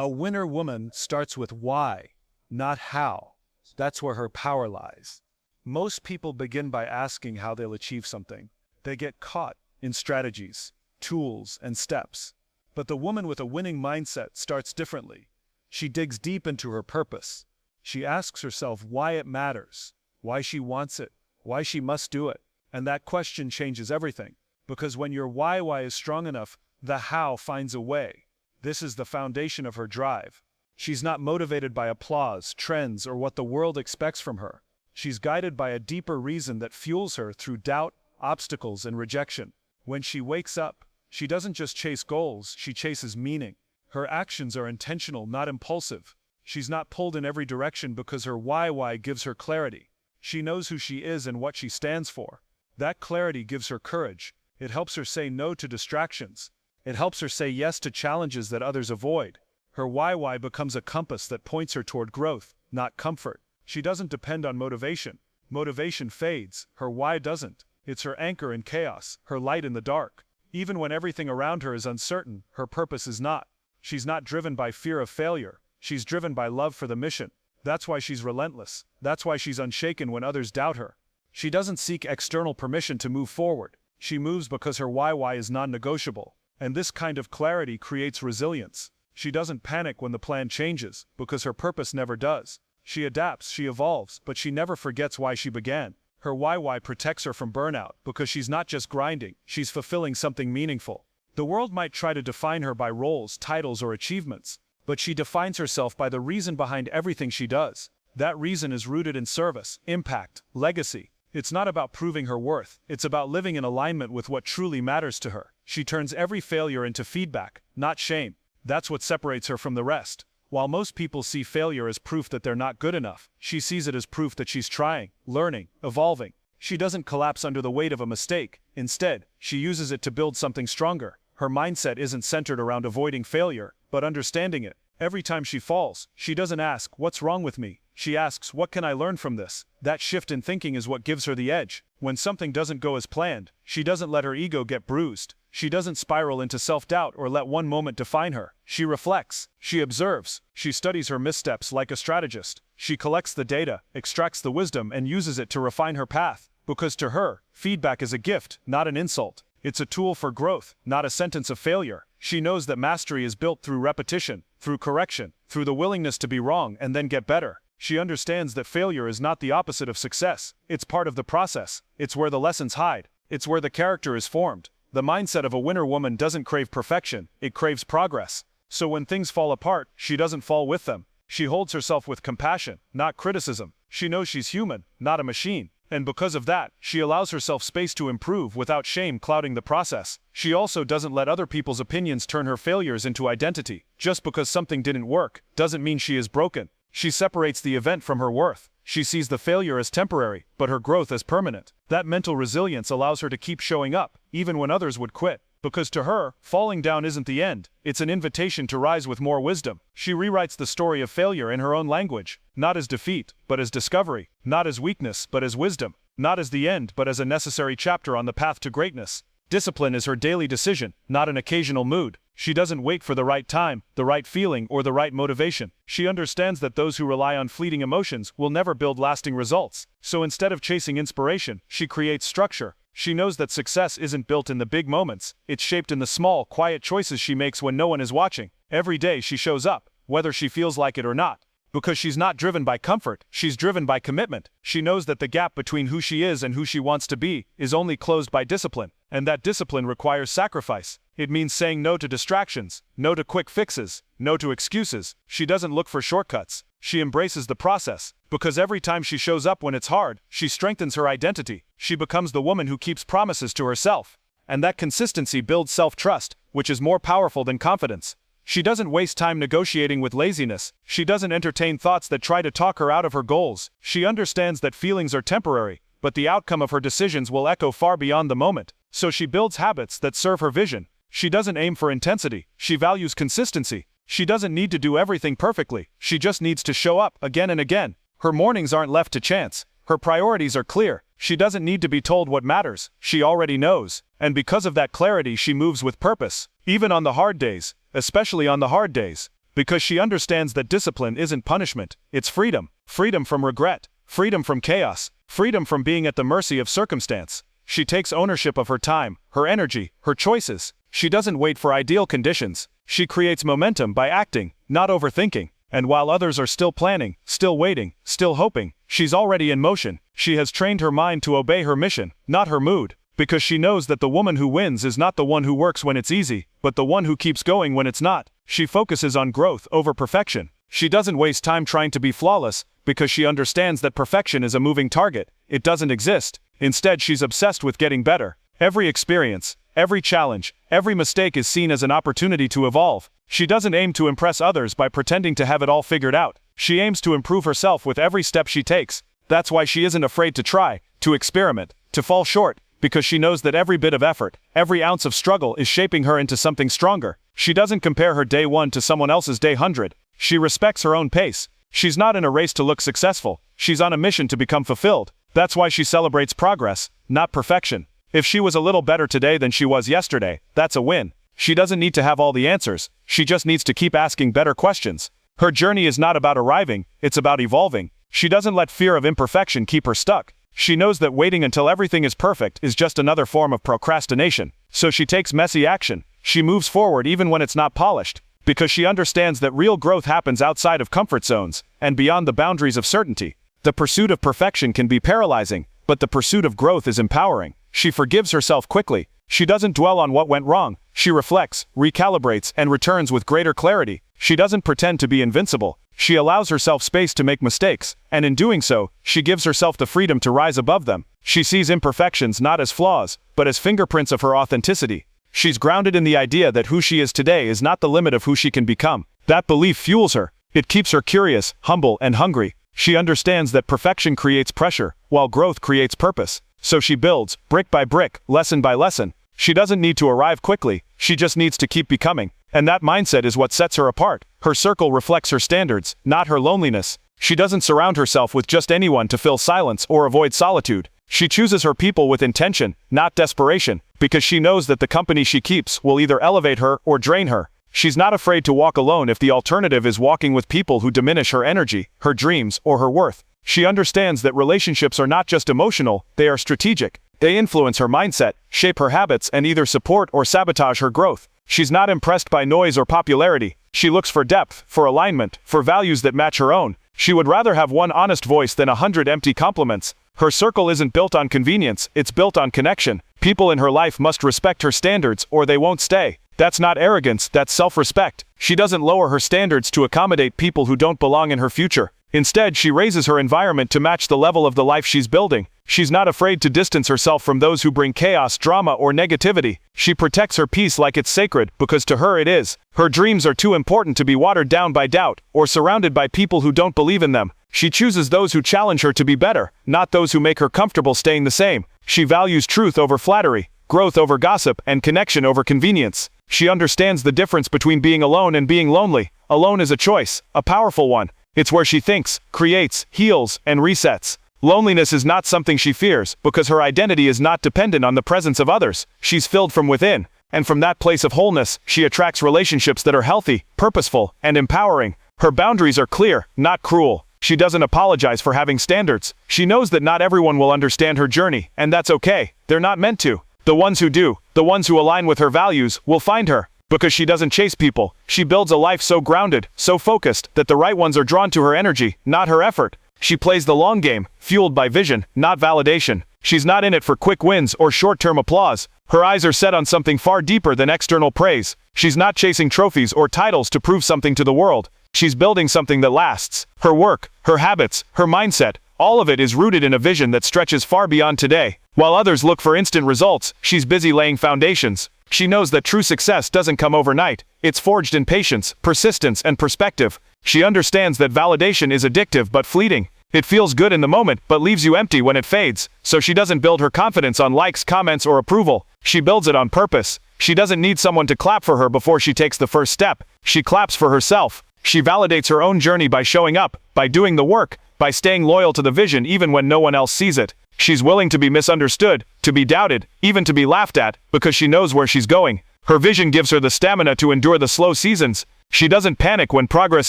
A winner woman starts with why, not how. That's where her power lies. Most people begin by asking how they'll achieve something. They get caught in strategies, tools, and steps. But the woman with a winning mindset starts differently. She digs deep into her purpose. She asks herself why it matters, why she wants it, why she must do it. And that question changes everything. Because when your why is strong enough, the how finds a way. This is the foundation of her drive. She's not motivated by applause, trends, or what the world expects from her. She's guided by a deeper reason that fuels her through doubt, obstacles, and rejection. When she wakes up, she doesn't just chase goals, she chases meaning. Her actions are intentional, not impulsive. She's not pulled in every direction because her why gives her clarity. She knows who she is and what she stands for. That clarity gives her courage. It helps her say no to distractions. It helps her say yes to challenges that others avoid. Her why becomes a compass that points her toward growth, not comfort. She doesn't depend on motivation. Motivation fades, her why doesn't. It's her anchor in chaos, her light in the dark. Even when everything around her is uncertain, her purpose is not. She's not driven by fear of failure. She's driven by love for the mission. That's why she's relentless. That's why she's unshaken when others doubt her. She doesn't seek external permission to move forward. She moves because her why is non-negotiable. And this kind of clarity creates resilience. She doesn't panic when the plan changes, because her purpose never does. She adapts, she evolves, but she never forgets why she began. Her why protects her from burnout, because she's not just grinding, she's fulfilling something meaningful. The world might try to define her by roles, titles, or achievements, but she defines herself by the reason behind everything she does. That reason is rooted in service, impact, legacy. It's not about proving her worth, it's about living in alignment with what truly matters to her. She turns every failure into feedback, not shame. That's what separates her from the rest. While most people see failure as proof that they're not good enough, she sees it as proof that she's trying, learning, evolving. She doesn't collapse under the weight of a mistake. Instead, she uses it to build something stronger. Her mindset isn't centered around avoiding failure, but understanding it. Every time she falls, she doesn't ask, "What's wrong with me?" She asks, "What can I learn from this?" That shift in thinking is what gives her the edge. When something doesn't go as planned, she doesn't let her ego get bruised. She doesn't spiral into self-doubt or let one moment define her. She reflects. She observes. She studies her missteps like a strategist. She collects the data, extracts the wisdom, and uses it to refine her path. Because to her, feedback is a gift, not an insult. It's a tool for growth, not a sentence of failure. She knows that mastery is built through repetition, through correction, through the willingness to be wrong and then get better. She understands that failure is not the opposite of success. It's part of the process. It's where the lessons hide. It's where the character is formed. The mindset of a winner woman doesn't crave perfection, it craves progress. So when things fall apart, she doesn't fall with them. She holds herself with compassion, not criticism. She knows she's human, not a machine. And because of that, she allows herself space to improve without shame clouding the process. She also doesn't let other people's opinions turn her failures into identity. Just because something didn't work, doesn't mean she is broken. She separates the event from her worth. She sees the failure as temporary, but her growth as permanent. That mental resilience allows her to keep showing up, even when others would quit. Because to her, falling down isn't the end. It's an invitation to rise with more wisdom. She rewrites the story of failure in her own language. Not as defeat, but as discovery. Not as weakness, but as wisdom. Not as the end, but as a necessary chapter on the path to greatness. Discipline is her daily decision, not an occasional mood. She doesn't wait for the right time, the right feeling, or the right motivation. She understands that those who rely on fleeting emotions will never build lasting results. So instead of chasing inspiration, she creates structure. She knows that success isn't built in the big moments. It's shaped in the small, quiet choices she makes when no one is watching. Every day she shows up, whether she feels like it or not. Because she's not driven by comfort, she's driven by commitment. She knows that the gap between who she is and who she wants to be is only closed by discipline. And that discipline requires sacrifice. It means saying no to distractions, no to quick fixes, no to excuses. She doesn't look for shortcuts. She embraces the process. Because every time she shows up when it's hard, she strengthens her identity. She becomes the woman who keeps promises to herself. And that consistency builds self-trust, which is more powerful than confidence. She doesn't waste time negotiating with laziness. She doesn't entertain thoughts that try to talk her out of her goals. She understands that feelings are temporary, but the outcome of her decisions will echo far beyond the moment. So she builds habits that serve her vision. She doesn't aim for intensity. She values consistency. She doesn't need to do everything perfectly. She just needs to show up again and again. Her mornings aren't left to chance. Her priorities are clear. She doesn't need to be told what matters. She already knows. And because of that clarity, she moves with purpose. Even on the hard days. Especially on the hard days. Because she understands that discipline isn't punishment, it's freedom. Freedom from regret, freedom from chaos, freedom from being at the mercy of circumstance. She takes ownership of her time, her energy, her choices. She doesn't wait for ideal conditions. She creates momentum by acting, not overthinking. And while others are still planning, still waiting, still hoping, she's already in motion. She has trained her mind to obey her mission, not her mood. Because she knows that the woman who wins is not the one who works when it's easy, but the one who keeps going when it's not. She focuses on growth over perfection. She doesn't waste time trying to be flawless, because she understands that perfection is a moving target. It doesn't exist. Instead, she's obsessed with getting better. Every experience, every challenge, every mistake is seen as an opportunity to evolve. She doesn't aim to impress others by pretending to have it all figured out. She aims to improve herself with every step she takes. That's why she isn't afraid to try, to experiment, to fall short, because she knows that every bit of effort, every ounce of struggle is shaping her into something stronger. She doesn't compare her day 1 to someone else's day 100. She respects her own pace. She's not in a race to look successful. She's on a mission to become fulfilled. That's why she celebrates progress, not perfection. If she was a little better today than she was yesterday, that's a win. She doesn't need to have all the answers. She just needs to keep asking better questions. Her journey is not about arriving, it's about evolving. She doesn't let fear of imperfection keep her stuck. She knows that waiting until everything is perfect is just another form of procrastination. So she takes messy action. She moves forward even when it's not polished. Because she understands that real growth happens outside of comfort zones and beyond the boundaries of certainty. The pursuit of perfection can be paralyzing, but the pursuit of growth is empowering. She forgives herself quickly. She doesn't dwell on what went wrong. She reflects, recalibrates, and returns with greater clarity. She doesn't pretend to be invincible. She allows herself space to make mistakes, and in doing so, she gives herself the freedom to rise above them. She sees imperfections not as flaws, but as fingerprints of her authenticity. She's grounded in the idea that who she is today is not the limit of who she can become. That belief fuels her. It keeps her curious, humble, and hungry. She understands that perfection creates pressure, while growth creates purpose. So she builds, brick by brick, lesson by lesson. She doesn't need to arrive quickly, she just needs to keep becoming. And that mindset is what sets her apart. Her circle reflects her standards, not her loneliness. She doesn't surround herself with just anyone to fill silence or avoid solitude. She chooses her people with intention, not desperation, because she knows that the company she keeps will either elevate her or drain her. She's not afraid to walk alone if the alternative is walking with people who diminish her energy, her dreams, or her worth. She understands that relationships are not just emotional, they are strategic. They influence her mindset, shape her habits, and either support or sabotage her growth. She's not impressed by noise or popularity. She looks for depth, for alignment, for values that match her own. She would rather have one honest voice than 100 empty compliments. Her circle isn't built on convenience, it's built on connection. People in her life must respect her standards or they won't stay. That's not arrogance, that's self-respect. She doesn't lower her standards to accommodate people who don't belong in her future. Instead, she raises her environment to match the level of the life she's building. She's not afraid to distance herself from those who bring chaos, drama, or negativity. She protects her peace like it's sacred, because to her it is. Her dreams are too important to be watered down by doubt, or surrounded by people who don't believe in them. She chooses those who challenge her to be better, not those who make her comfortable staying the same. She values truth over flattery, growth over gossip, and connection over convenience. She understands the difference between being alone and being lonely. Alone is a choice, a powerful one. It's where she thinks, creates, heals, and resets. Loneliness is not something she fears, because her identity is not dependent on the presence of others. She's filled from within, and from that place of wholeness, she attracts relationships that are healthy, purposeful, and empowering. Her boundaries are clear, not cruel. She doesn't apologize for having standards. She knows that not everyone will understand her journey, and that's okay. They're not meant to. The ones who do, the ones who align with her values, will find her. Because she doesn't chase people, she builds a life so grounded, so focused, that the right ones are drawn to her energy, not her effort. She plays the long game, fueled by vision, not validation. She's not in it for quick wins or short-term applause. Her eyes are set on something far deeper than external praise. She's not chasing trophies or titles to prove something to the world. She's building something that lasts. Her work, her habits, her mindset, all of it is rooted in a vision that stretches far beyond today. While others look for instant results, she's busy laying foundations. She knows that true success doesn't come overnight. It's forged in patience, persistence, and perspective. She understands that validation is addictive but fleeting. It feels good in the moment, but leaves you empty when it fades. So she doesn't build her confidence on likes, comments, or approval. She builds it on purpose. She doesn't need someone to clap for her before she takes the first step. She claps for herself. She validates her own journey by showing up, by doing the work, by staying loyal to the vision even when no one else sees it. She's willing to be misunderstood, to be doubted, even to be laughed at, because she knows where she's going. Her vision gives her the stamina to endure the slow seasons. She doesn't panic when progress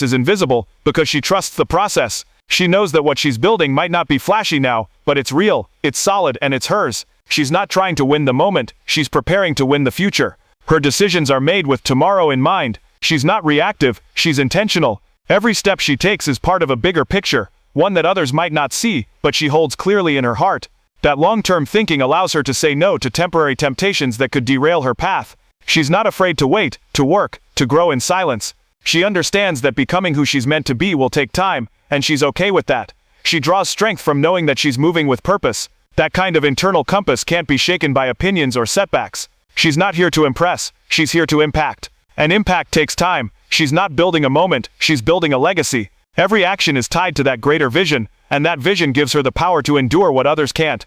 is invisible, because she trusts the process. She knows that what she's building might not be flashy now, but it's real, it's solid, and it's hers. She's not trying to win the moment, she's preparing to win the future. Her decisions are made with tomorrow in mind. She's not reactive, she's intentional. Every step she takes is part of a bigger picture, one that others might not see, but she holds clearly in her heart. That long-term thinking allows her to say no to temporary temptations that could derail her path. She's not afraid to wait, to work, to grow in silence. She understands that becoming who she's meant to be will take time, and she's okay with that. She draws strength from knowing that she's moving with purpose. That kind of internal compass can't be shaken by opinions or setbacks. She's not here to impress, she's here to impact. And impact takes time. She's not building a moment, she's building a legacy. Every action is tied to that greater vision, and that vision gives her the power to endure what others can't.